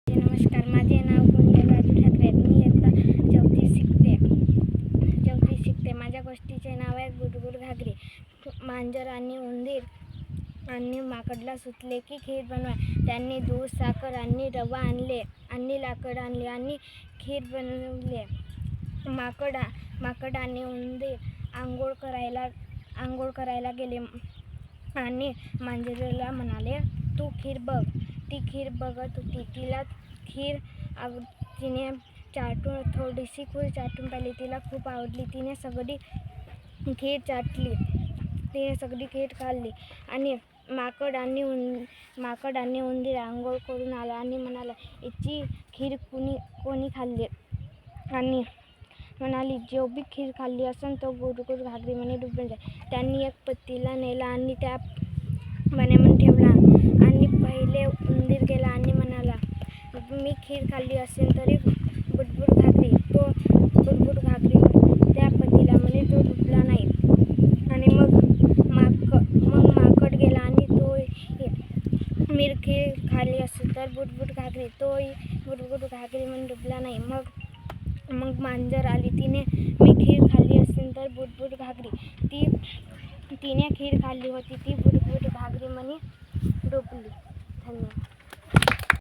नमस्कार, माझे नाव कुंजल राजू ठाकरे. मी इयत्ता चौथी शिकते. माझ्या गोष्टीचे नाव आहे गुडगुड घागरी. मांजर आणि उंदीर आणि माकडला सुचले की खीर बनवा. त्यांनी दूध, साखर आणि रवा आणले आणि लाकड आणले आणि खीर बनवले. माकड आणि उंदीर आंघोळ करायला गेले आणि मांजरीला म्हणाले, तू खीर बघ. ती खीर बघत होती. तिला खीर तिने थोडीशी खीर चाटून पाहिली. तिला खूप आवडली. तिने सगळी खीर खाल्ली आणि माकड आणि उंदीर आंघोळ करून आला आणि म्हणाला, याची खीर कोणी खाल्ली? आणि म्हणाली, जो बी खीर खाल्ली असेल तो गुडगुड घागरीमध्ये डुबून जाईल. त्यांनी एक पतीला नेला आणि त्या पाण्यामध्ये ठेवला आणि पहिले उंदीर गेला आणि म्हणाला, मी खीर खाल्ली असेल तरी गुडगुड घागरी त्या पतीला तो डुबला नाही. आणि मग माकड गेला आणि मी खीर खाल्ली असेल तर बुडबुड घागरी मध्ये डुबला नाही. मग मांजर आली. तिने मी खीर खाल्ली असेल तर बुडबुड घागरी. तिने खीर खाल्ली होती. ती बुडबुड घागरीमध्ये डुबली. धन्यवाद.